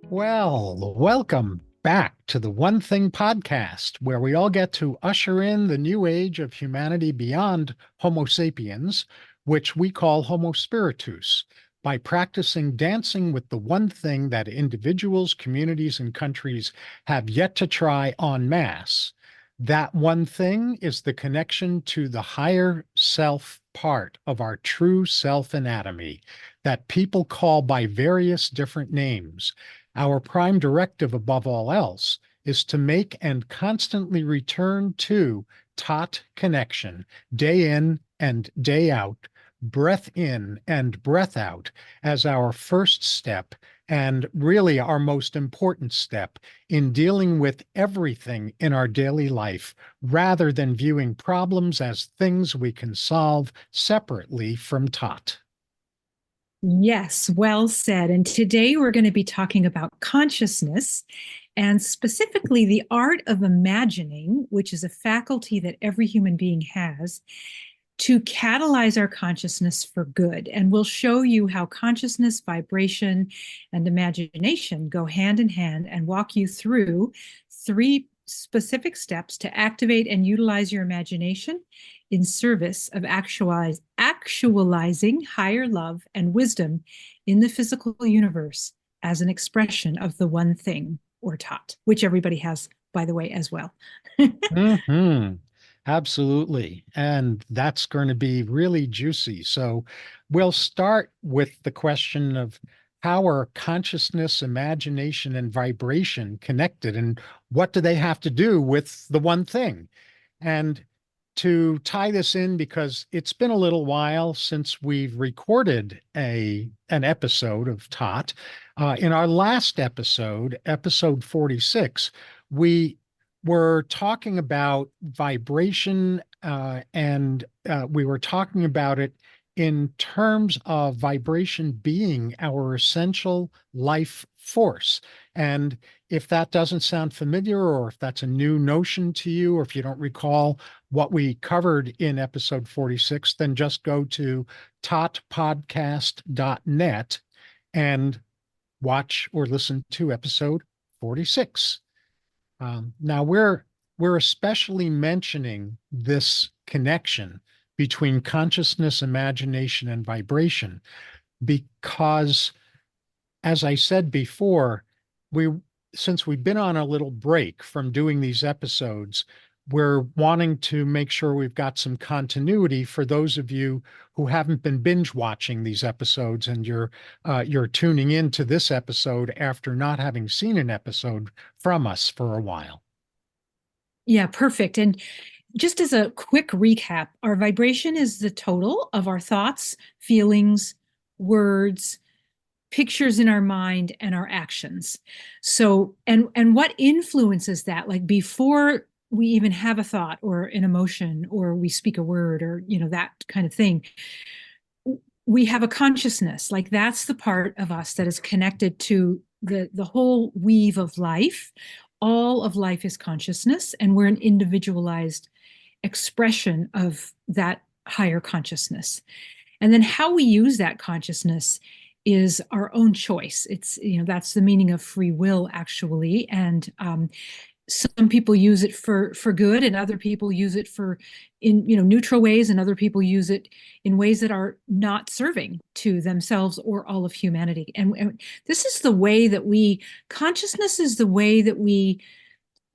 Well, welcome back to the One Thing podcast, where we all get to usher in the new age of humanity beyond Homo sapiens, which we call Homo spiritus, by practicing dancing with the one thing that individuals, communities, and countries have yet to try en masse. That one thing is the connection to the higher self part of our true self anatomy that people call by various different names. Our prime directive above all else is to make and constantly return to taut connection day in and day out, breath in and breath out as our first step and really our most important step in dealing with everything in our daily life rather than viewing problems as things we can solve separately from taut. Yes, well said. And today we're going to be talking about consciousness and specifically the art of imagining, which is a faculty that every human being has to catalyze our consciousness for good. And we'll show you how consciousness, vibration, and imagination go hand in hand and walk you through three specific steps to activate and utilize your imagination in service of actualizing higher love and wisdom in the physical universe as an expression of the one thing or tot, which everybody has, by the way, as well. Hmm. Absolutely. And that's going to be really juicy. So we'll start with the question of how are consciousness, imagination, and vibration connected, and what do they have to do with the one thing? And to tie this in, because it's been a little while since we've recorded an episode of Tot. In our last episode, episode 46, we were talking about vibration, and we were talking about it in terms of vibration being our essential life force. And if that doesn't sound familiar, or if that's a new notion to you, or if you don't recall what we covered in episode 46, then just go to totpodcast.net and watch or listen to episode 46. Now we're especially mentioning this connection between consciousness, imagination, and vibration because, as I said before, we since we've been on a little break from doing these episodes, we're wanting to make sure we've got some continuity for those of you who haven't been binge watching these episodes and you're tuning in to this episode after not having seen an episode from us for a while. Yeah, perfect. And just as a quick recap, our vibration is the total of our thoughts, feelings, words, pictures in our mind, and our actions. So, and what influences that? Like before we even have a thought or an emotion or we speak a word or that kind of thing, we have a consciousness. Like that's the part of us that is connected to the whole weave of life. All of life is consciousness, and we're an individualized expression of that higher consciousness. And then how we use that consciousness is our own choice. It's, that's the meaning of free will, actually. And some people use it for good, and other people use it for in neutral ways, and other people use it in ways that are not serving to themselves or all of humanity. And this is the way that consciousness is the way that we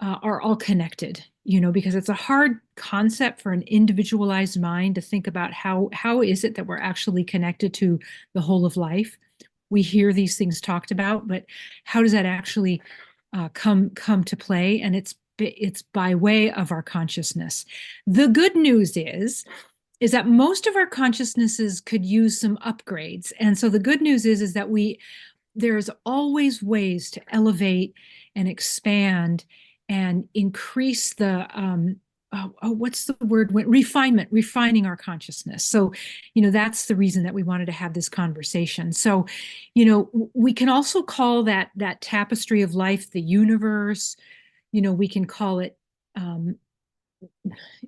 are all connected, because it's a hard concept for an individualized mind to think about how is it that we're actually connected to the whole of life. We hear these things talked about, but how does that actually come to play? And it's by way of our consciousness. The good news is that most of our consciousnesses could use some upgrades. And so the good news is that there's always ways to elevate and expand and increase the what's the word? Refining our consciousness. So, that's the reason that we wanted to have this conversation. So, we can also call that tapestry of life the universe. We can call it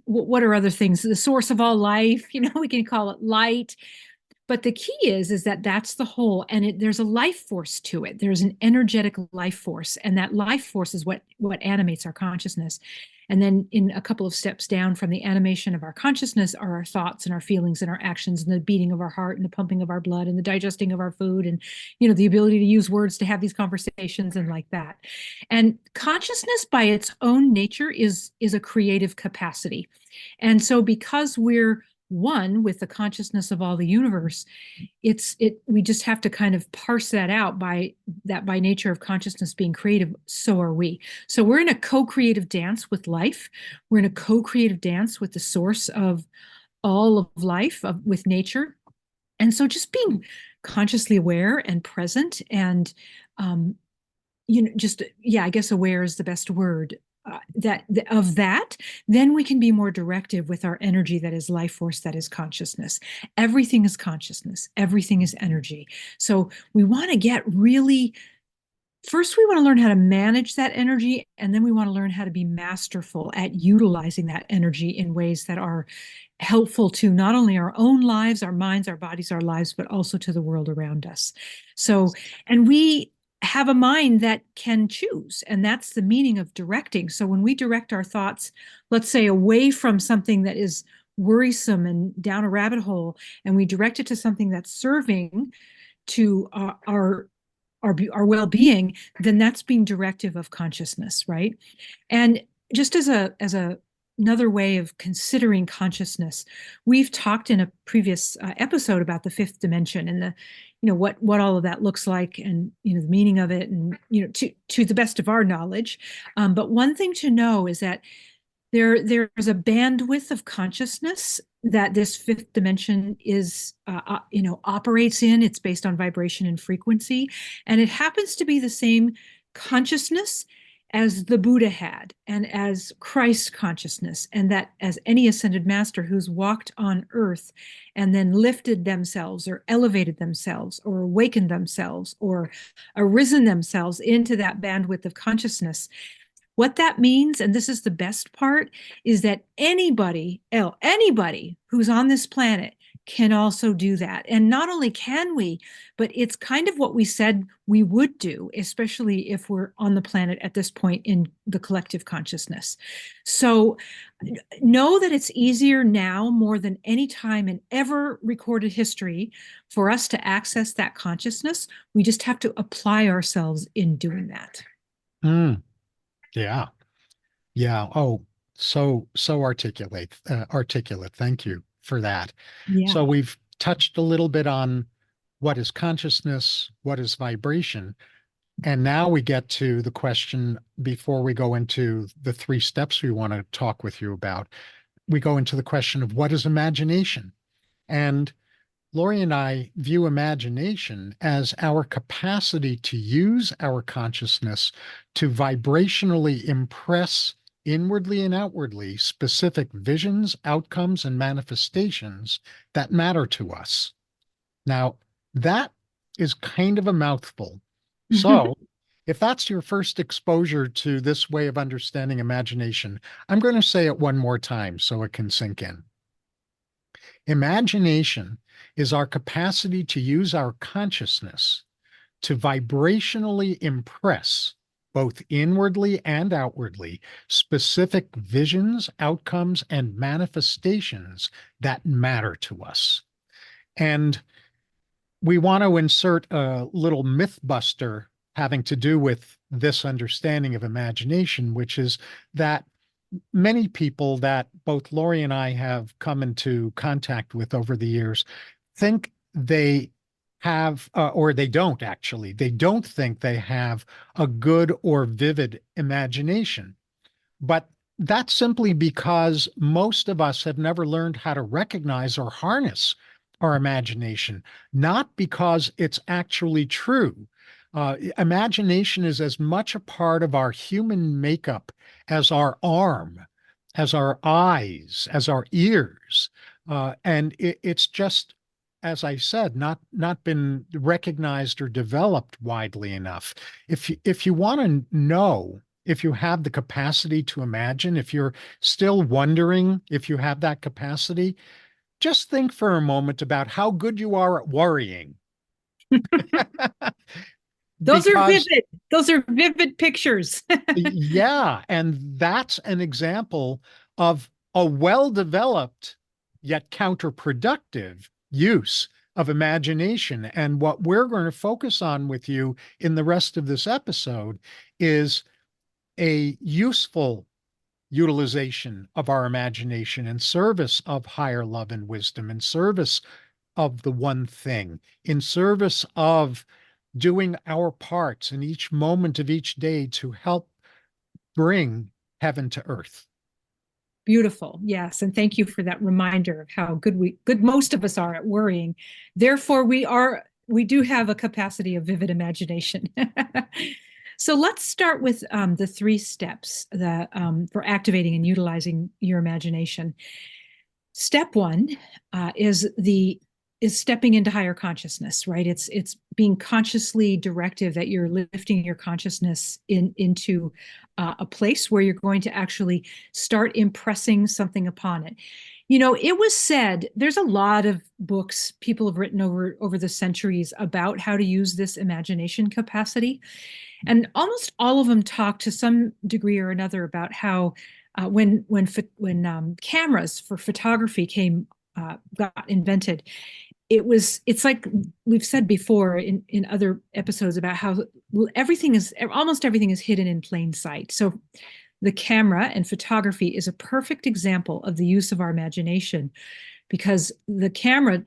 what are other things? The source of all life. We can call it light. But the key is that that's the whole, and there's a life force to it. There's an energetic life force, and that life force is what animates our consciousness. And then in a couple of steps down from the animation of our consciousness are our thoughts and our feelings and our actions and the beating of our heart and the pumping of our blood and the digesting of our food and, the ability to use words to have these conversations and like that. And consciousness by its own nature is a creative capacity. And so because we're one with the consciousness of all the universe, we just have to kind of parse that out by nature of consciousness being creative. So are we. So we're in a co-creative dance with life. We're in a co-creative dance with the source of all of life, with nature. And so just being consciously aware and present and I guess aware is the best word, then we can be more directive with our energy that is life force, that is consciousness. Everything is consciousness. Everything is energy. So we want to get really, first we want to learn how to manage that energy, and then we want to learn how to be masterful at utilizing that energy in ways that are helpful to not only our own lives, our minds, our bodies, our lives, but also to the world around us. So, and we have a mind that can choose, and that's the meaning of directing. So when we direct our thoughts, let's say away from something that is worrisome and down a rabbit hole, and we direct it to something that's serving to our well-being, then that's being directive of consciousness, right? And just as another way of considering consciousness, we've talked in a previous episode about the fifth dimension and the what all of that looks like, and the meaning of it, and to the best of our knowledge. But one thing to know is that there's a bandwidth of consciousness that this fifth dimension is operates in. It's based on vibration and frequency, and it happens to be the same consciousness as the Buddha had, and as Christ consciousness, and that as any ascended master who's walked on earth and then lifted themselves or elevated themselves or awakened themselves or arisen themselves into that bandwidth of consciousness. What that means, and this is the best part, is that anybody who's on this planet can also do that. And not only can we, but it's kind of what we said we would do, especially if we're on the planet at this point in the collective consciousness. So know that it's easier now more than any time in ever recorded history for us to access that consciousness. We just have to apply ourselves in doing that. Yeah. Yeah. Oh, so articulate. Thank you for that. Yeah. So we've touched a little bit on what is consciousness, what is vibration, and now we get to the question before we go into the 3 steps we want to talk with you about. We go into the question of what is imagination. And Lori and I view imagination as our capacity to use our consciousness to vibrationally impress inwardly and outwardly specific visions, outcomes, and manifestations that matter to us. Now, that is kind of a mouthful. So, if that's your first exposure to this way of understanding imagination, I'm going to say it one more time so it can sink in. Imagination is our capacity to use our consciousness to vibrationally impress, both inwardly and outwardly, specific visions, outcomes, and manifestations that matter to us. And we want to insert a little myth buster having to do with this understanding of imagination, which is that many people that both Lori and I have come into contact with over the years think they have, or they don't actually, they don't think they have a good or vivid imagination. But that's simply because most of us have never learned how to recognize or harness our imagination, not because it's actually true. Imagination is as much a part of our human makeup as our arm, as our eyes, as our ears. And it's just, as I said, not been recognized or developed widely enough. If you want to know if you have the capacity to imagine, if you're still wondering if you have that capacity, just think for a moment about how good you are at worrying. Those are Because, vivid. Those are vivid pictures. yeah, and that's an example of a well-developed yet counterproductive use of imagination. And what we're going to focus on with you in the rest of this episode is a useful utilization of our imagination in service of higher love and wisdom, in service of the one thing, in service of doing our parts in each moment of each day to help bring heaven to earth. Beautiful. Yes. And thank you for that reminder of how good most of us are at worrying. Therefore, we do have a capacity of vivid imagination. So let's start with the three steps for activating and utilizing your imagination. Step one is stepping into higher consciousness, right? It's being consciously directive, that you're lifting your consciousness into a place where you're going to actually start impressing something upon it. You know, it was said, there's a lot of books people have written over the centuries about how to use this imagination capacity. And almost all of them talk to some degree or another about how when cameras for photography got invented, it's like we've said before in other episodes about how almost everything is hidden in plain sight. So the camera and photography is a perfect example of the use of our imagination, because the camera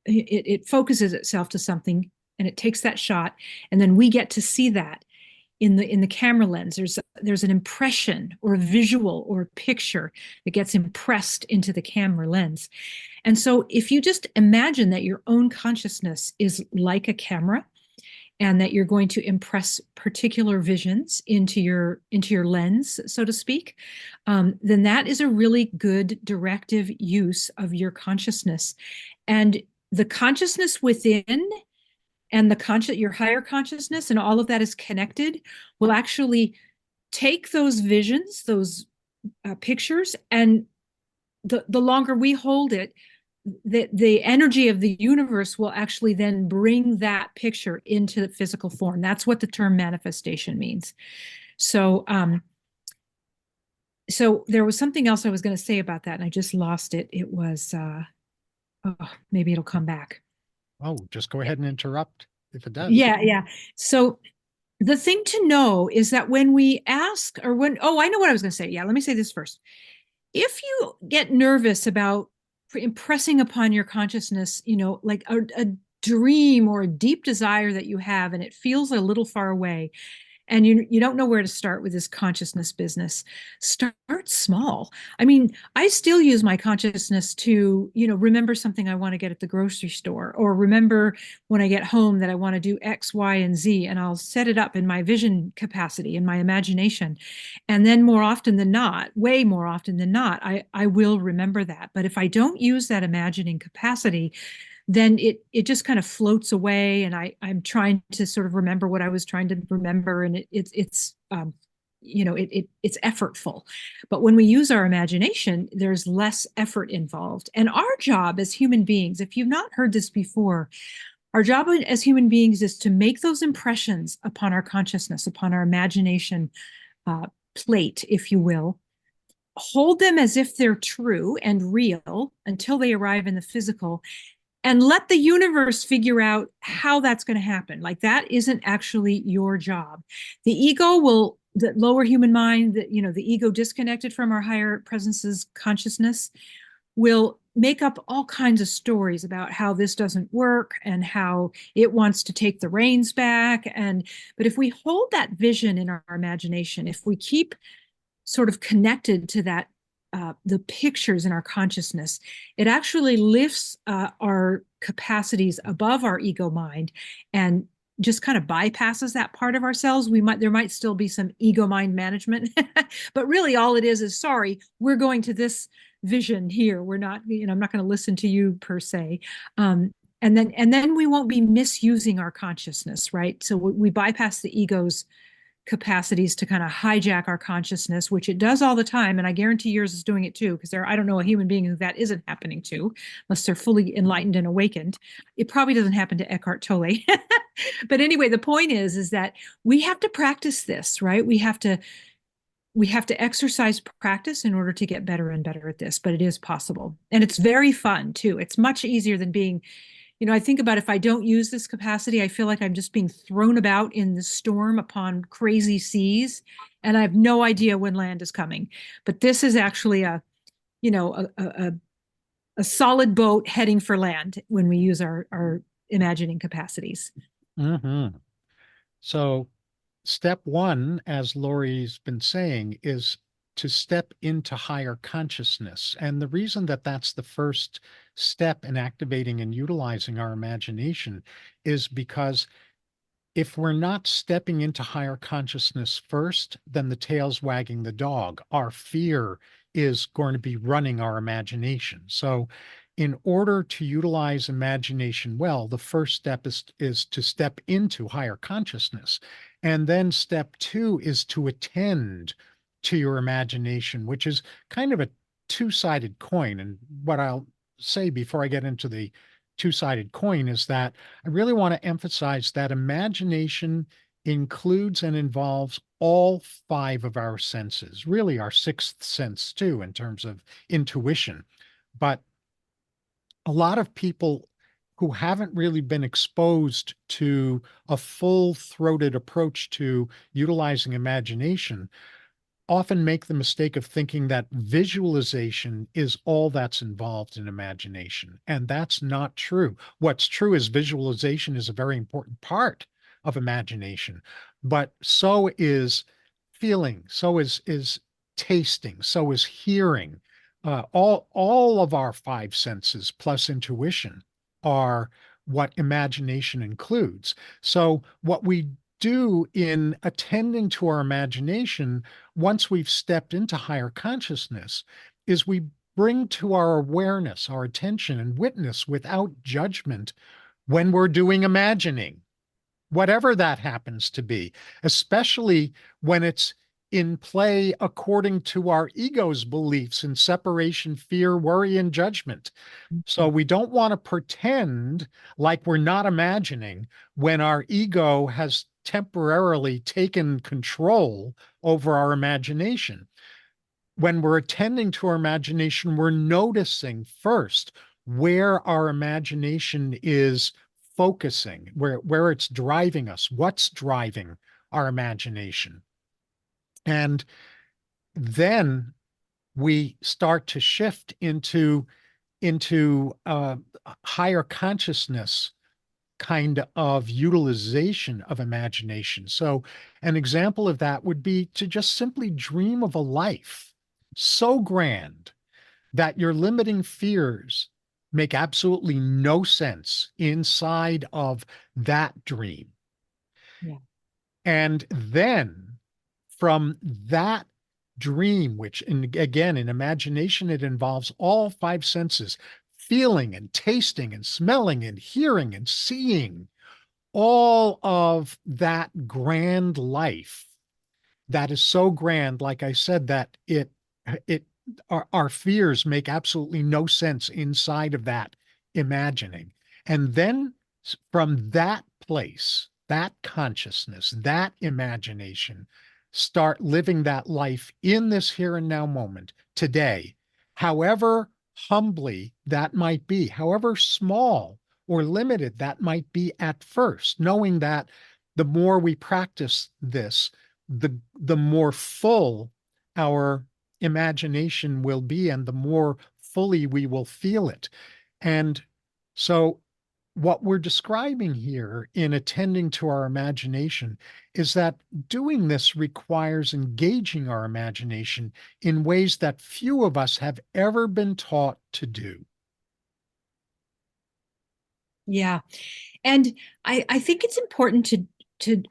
it focuses itself to something and it takes that shot, and then we get to see that in the camera lens. There's an impression or a visual or a picture that gets impressed into the camera lens. And so if you just imagine that your own consciousness is like a camera, and that you're going to impress particular visions into your lens, so to speak, then that is a really good directive use of your consciousness. And the consciousness within and your higher consciousness, and all of that is connected, will actually take those visions, those pictures, and the longer we hold it, the energy of the universe will actually then bring that picture into the physical form. That's what the term manifestation means. So there was something else I was going to say about that, and I just lost it. It was maybe it'll come back. Oh, just go ahead and interrupt if it does. Yeah. So the thing to know is that when we ask, I know what I was going to say. Yeah, let me say this first. If you get nervous about impressing upon your consciousness, like a dream or a deep desire that you have, and it feels a little far away, and you don't know where to start with this consciousness business, start small. I mean, I still use my consciousness to, remember something I want to get at the grocery store, or remember when I get home that I want to do X, Y, and Z, and I'll set it up in my vision capacity, in my imagination. And then more often than not, way more often than not, I will remember that. But if I don't use that imagining capacity, then it just kind of floats away, and I'm trying to sort of remember what I was trying to remember, and it's effortful. But when we use our imagination, there's less effort involved. And our job as human beings, if you've not heard this before, our job as human beings is to make those impressions upon our consciousness, upon our imagination plate, if you will. Hold them as if they're true and real until they arrive in the physical, and let the universe figure out how that's going to happen. Like, that isn't actually your job. The lower human mind, the ego disconnected from our higher presence's consciousness, will make up all kinds of stories about how this doesn't work and how it wants to take the reins back. But if we hold that vision in our imagination, if we keep sort of connected to that, the pictures in our consciousness, it actually lifts our capacities above our ego mind and just kind of bypasses that part of ourselves. There might still be some ego mind management, but really all it is sorry, we're going to this vision here. We're not, I'm not going to listen to you per se. And then we won't be misusing our consciousness, right? So we bypass the ego's capacities to kind of hijack our consciousness, which it does all the time. And I guarantee yours is doing it too, because I don't know a human being who that isn't happening to, unless they're fully enlightened and awakened. It probably doesn't happen to Eckhart Tolle. But anyway, the point is that we have to practice this, right? We have to exercise practice in order to get better and better at this, but it is possible. And it's very fun too. It's much easier than being, I think about if I don't use this capacity, I feel like I'm just being thrown about in the storm upon crazy seas, and I have no idea when land is coming. But this is actually a solid boat heading for land when we use our imagining capacities. Mm-hmm. So step one, as Lori's been saying, is to step into higher consciousness. And the reason that that's the first step in activating and utilizing our imagination is because if we're not stepping into higher consciousness first, then the tail's wagging the dog. Our fear is going to be running our imagination. So, in order to utilize imagination well, the first step is to step into higher consciousness. And then step two is to attend to your imagination, which is kind of a two-sided coin. And what I'll say before I get into the two-sided coin is that I really want to emphasize that imagination includes and involves all five of our senses, really our sixth sense too, in terms of intuition. But a lot of people who haven't really been exposed to a full-throated approach to utilizing imagination often make the mistake of thinking that visualization is all that's involved in imagination. And that's not true. What's true is visualization is a very important part of imagination, but so is feeling, so is tasting, so is hearing. All of our five senses plus intuition are what imagination includes. So what we do in attending to our imagination once we've stepped into higher consciousness is we bring to our awareness, our attention, and witness without judgment when we're doing imagining, whatever that happens to be, especially when it's in play according to our ego's beliefs in separation, fear, worry, and judgment. So we don't want to pretend like we're not imagining when our ego has temporarily taken control over our imagination. When we're attending to our imagination, we're noticing first where our imagination is focusing, where it's driving us, what's driving our imagination. And then we start to shift into higher consciousness kind of utilization of imagination. So an example of that would be to just simply dream of a life so grand that your limiting fears make absolutely no sense inside of that dream. Yeah. And then from that dream, which again, in imagination, it involves all five senses, feeling and tasting and smelling and hearing and seeing, all of that grand life that is so grand, like I said, that it our fears make absolutely no sense inside of that imagining. And then from that place, that consciousness, that imagination, start living that life in this here and now moment today, however humbly that might be, however small or limited that might be at first, knowing that the more we practice this, the more full our imagination will be and the more fully we will feel it. And so what we're describing here in attending to our imagination is that doing this requires engaging our imagination in ways that few of us have ever been taught to do. Yeah. And I think it's important to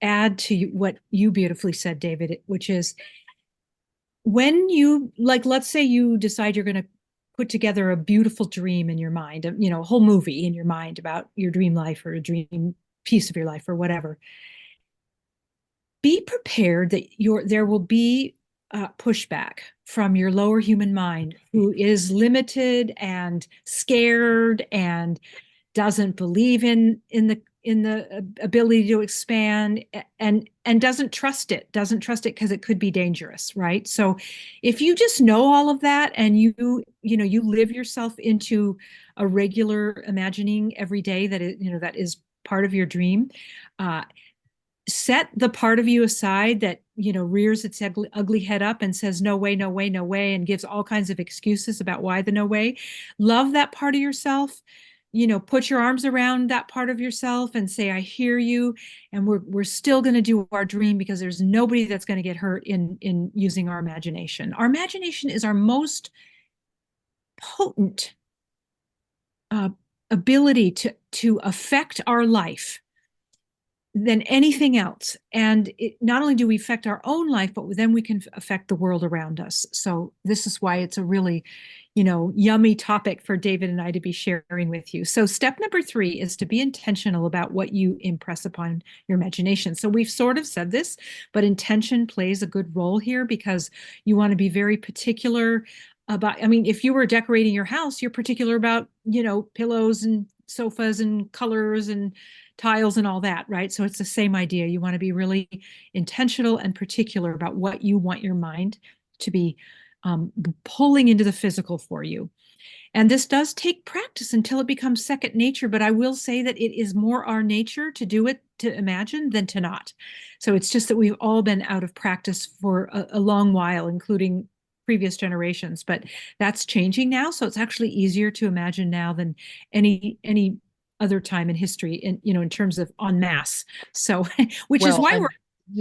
add to what you beautifully said, David, which is when you, like, let's say you decide you're going to put together a beautiful dream in your mind, a whole movie in your mind about your dream life or a dream piece of your life or whatever. be prepared that there will be pushback from your lower human mind, who is limited and scared and doesn't believe in the ability to expand, and doesn't trust it because it could be dangerous, right? So if you just know all of that, and you live yourself into a regular imagining every day that is part of your dream, set the part of you aside that rears its ugly head up and says no way, no way, no way, and gives all kinds of excuses about why the no way. Love that part of yourself. Put your arms around that part of yourself and say, I hear you, and we're still going to do our dream, because there's nobody that's going to get hurt in using our imagination. Our imagination is our most potent ability to affect our life than anything else. And not only do we affect our own life, but then we can affect the world around us. So this is why it's a really, yummy topic for David and I to be sharing with you. So step number 3 is to be intentional about what you impress upon your imagination. So we've sort of said this, but intention plays a good role here, because you want to be very particular about, if you were decorating your house, you're particular about, pillows and sofas and colors and tiles and all that, right? So it's the same idea. You want to be really intentional and particular about what you want your mind to be pulling into the physical for you. And this does take practice until it becomes second nature, but I will say that it is more our nature to do it, to imagine, than to not. So it's just that we've all been out of practice for a long while, including previous generations, but that's changing now. So it's actually easier to imagine now than any other time in history, in terms of en masse. So, which is Well, why and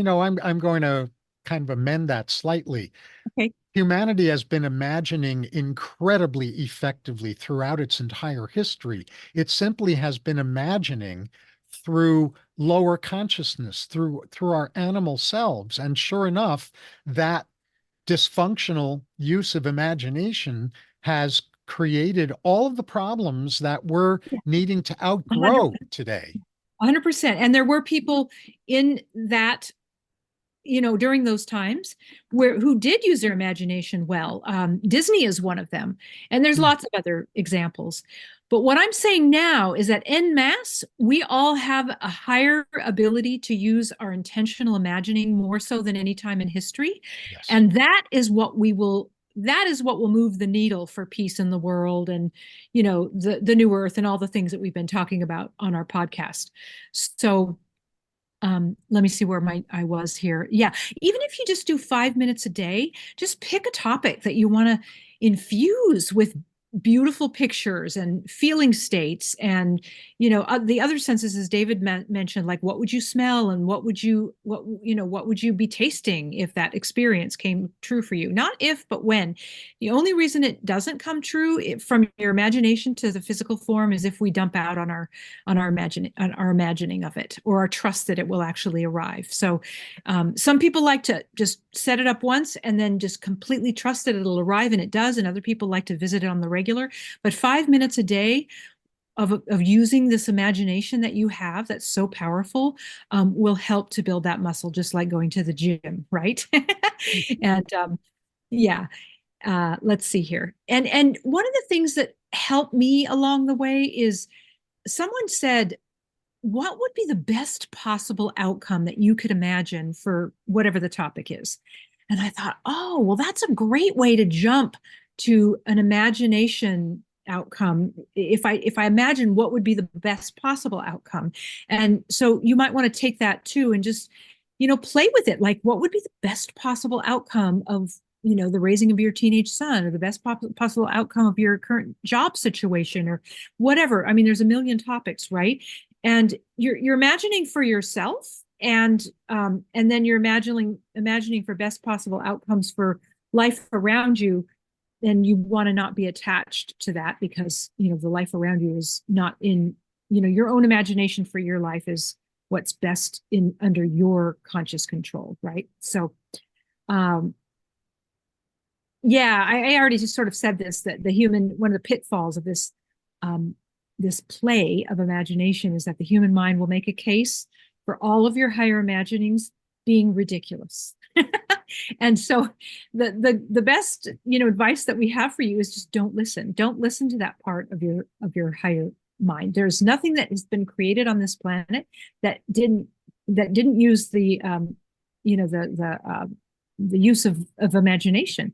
we're I'm going to kind of amend that slightly. okay. Humanity has been imagining incredibly effectively throughout its entire history. It simply has been imagining through lower consciousness, through our animal selves. And sure enough, that dysfunctional use of imagination has created all of the problems that we're Yeah, needing to 100, outgrow today. 100%. And there were people in that, during those times who did use their imagination well. Disney is one of them. And there's Hmm. lots of other examples. But what I'm saying now is that en masse, we all have a higher ability to use our intentional imagining, more so than any time in history. Yes. And that is what will move the needle for peace in the world, and the new earth, and all the things that we've been talking about on our podcast. So let me see where I was here. Yeah, even if you just do 5 minutes a day, just pick a topic that you want to infuse with beautiful pictures and feeling states, and the other senses, as David mentioned, like what would you smell, and what would you be tasting if that experience came true for you? Not if, but when. The only reason it doesn't come true from your imagination to the physical form is if we dump out on our imagining of it, or our trust that it will actually arrive. So some people like to just set it up once and then just completely trust that it'll arrive, and it does. And other people like to visit it on the regular. But 5 minutes a day of using this imagination that you have, that's so powerful, will help to build that muscle, just like going to the gym, right? And yeah, let's see here. And one of the things that helped me along the way is, someone said, what would be the best possible outcome that you could imagine for whatever the topic is? And I thought, oh, well, that's a great way to jump to an imagination outcome. If I imagine what would be the best possible outcome. And so you might want to take that too, and just, play with it. Like, what would be the best possible outcome of, the raising of your teenage son, or the best possible outcome of your current job situation, or whatever. I mean, there's a million topics, right? And you're imagining for yourself, and then you're imagining for best possible outcomes for life around you. And you want to not be attached to that, because the life around you is not in, your own imagination for your life is what's best in under your conscious control, right? So yeah, I already just sort of said this, that one of the pitfalls of this play of imagination is that the human mind will make a case for all of your higher imaginings being ridiculous. And so the best, advice that we have for you is just don't listen. Don't listen to that part of your higher mind. There's nothing that has been created on this planet that didn't use the use of imagination.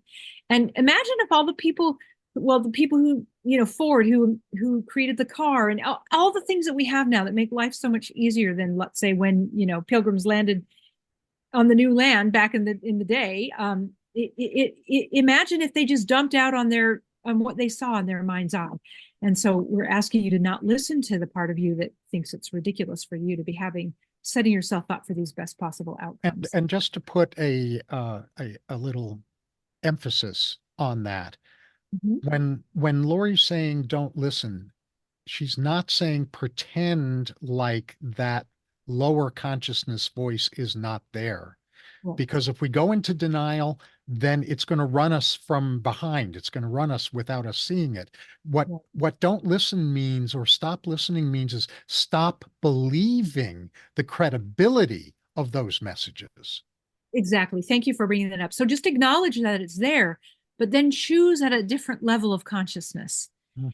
And imagine if all the people, well, the people who, Ford, who created the car, and all the things that we have now that make life so much easier than, let's say, when, pilgrims landed on the new land back in the day. Imagine if they just dumped out on what they saw in their mind's eye. And so we're asking you to not listen to the part of you that thinks it's ridiculous for you to be setting yourself up for these best possible outcomes. And just to put a little emphasis on that, when Lori's saying don't listen, she's not saying pretend like that lower consciousness voice is not there. Right. Because if we go into denial, then it's going to run us from behind. It's going to run us without us seeing it. What don't listen means, or stop listening means, is stop believing the credibility of those messages. Exactly. Thank you for bringing that up. So just acknowledge that it's there, but then choose at a different level of consciousness.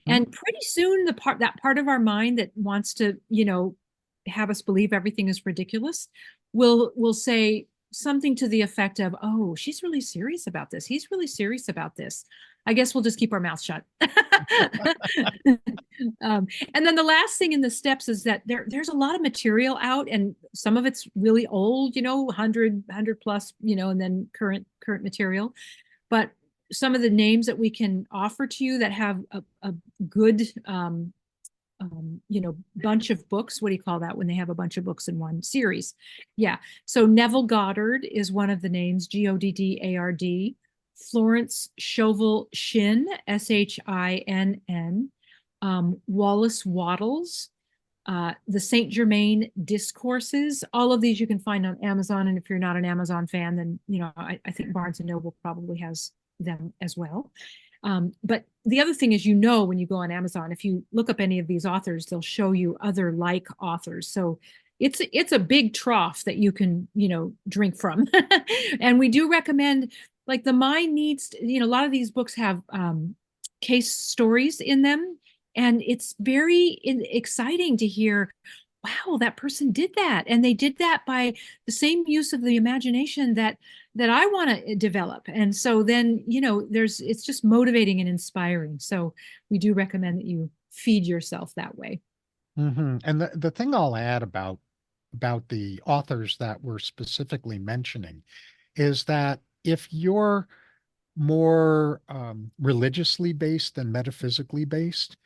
And pretty soon that part of our mind that wants to, have us believe everything is ridiculous will say something to the effect of, oh, she's really serious about this. He's really serious about this. I guess we'll just keep our mouth shut. And then the last thing in the steps is that there's a lot of material out, and some of it's really old, 100 plus, and then current material. But some of the names that we can offer to you that have a good bunch of books. What do you call that when they have a bunch of books in one series? Yeah. So Neville Goddard is one of the names, Goddard. Florence Scovel Shinn, Shinn. Wallace Wattles, the Saint Germain Discourses. All of these you can find on Amazon. And if you're not an Amazon fan, then, I think Barnes & Noble probably has them as well. But the other thing is, when you go on Amazon, if you look up any of these authors, they'll show you other like authors. So it's a big trough that you can, drink from. And we do recommend, like, the mind needs to, a lot of these books have case stories in them. And it's very exciting to hear, wow, that person did that. And they did that by the same use of the imagination that I want to develop. And so then, it's just motivating and inspiring. So we do recommend that you feed yourself that way. And the thing I'll add about the authors that we're specifically mentioning is that if you're more religiously based than metaphysically based,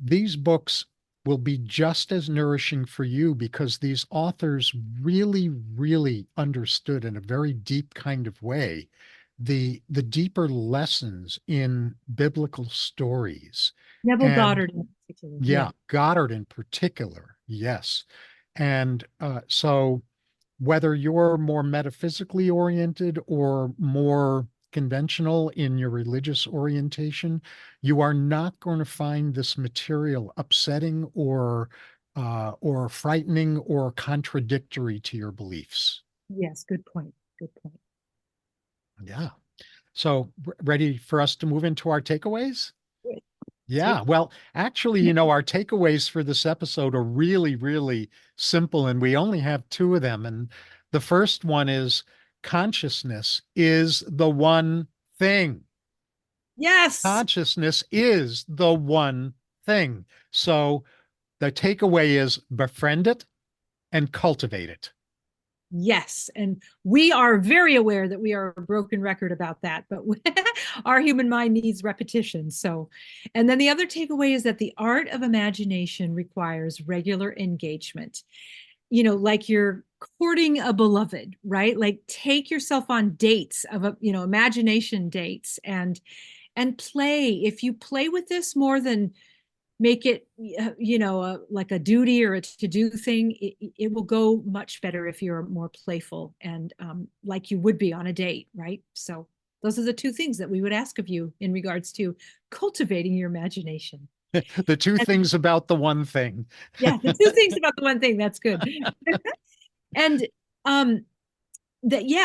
these books will be just as nourishing for you, because these authors really, really understood in a very deep kind of way the deeper lessons in biblical stories. Neville And Goddard in particular. yeah, Goddard in particular, yes. And so whether you're more metaphysically oriented or more conventional in your religious orientation, you are not going to find this material upsetting or frightening or contradictory to your beliefs. Yes, good point. Good point. Yeah. So ready for us to move into our takeaways? Good. Yeah, well, actually, our takeaways for this episode are really, really simple, and we only have two of them. And the first one is consciousness is the one thing. Yes. Consciousness is the one thing. So the takeaway is befriend it and cultivate it. Yes. And we are very aware that we are a broken record about that, but our human mind needs repetition. So, and then the other takeaway is that the art of imagination requires regular engagement. Like you're courting a beloved, right? Like take yourself on dates of imagination dates and play. If you play with this more than make it like a duty or a to-do thing, it will go much better if you're more playful and like you would be on a date, right? So those are the two things that we would ask of you in regards to cultivating your imagination. The two things about the one thing. Yeah, the two things about the one thing. That's good. And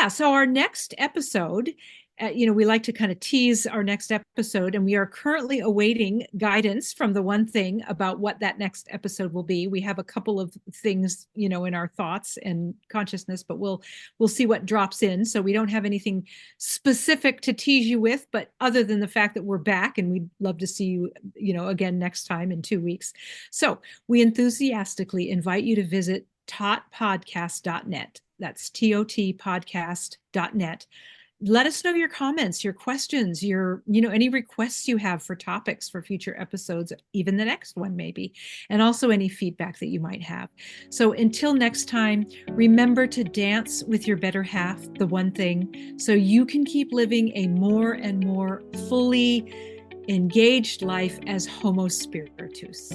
So our next episode, we like to kind of tease our next episode, and we are currently awaiting guidance from the one thing about what that next episode will be. We have a couple of things, in our thoughts and consciousness, but we'll see what drops in. So we don't have anything specific to tease you with, but other than the fact that we're back, and we'd love to see you, again next time in 2 weeks. So we enthusiastically invite you to visit totpodcast.net. That's totpodcast.net. Let us know your comments, your questions, any requests you have for topics for future episodes, even the next one maybe, and also any feedback that you might have. So until next time, remember to dance with your better half, the one thing, so you can keep living a more and more fully engaged life as Homo Spiritus.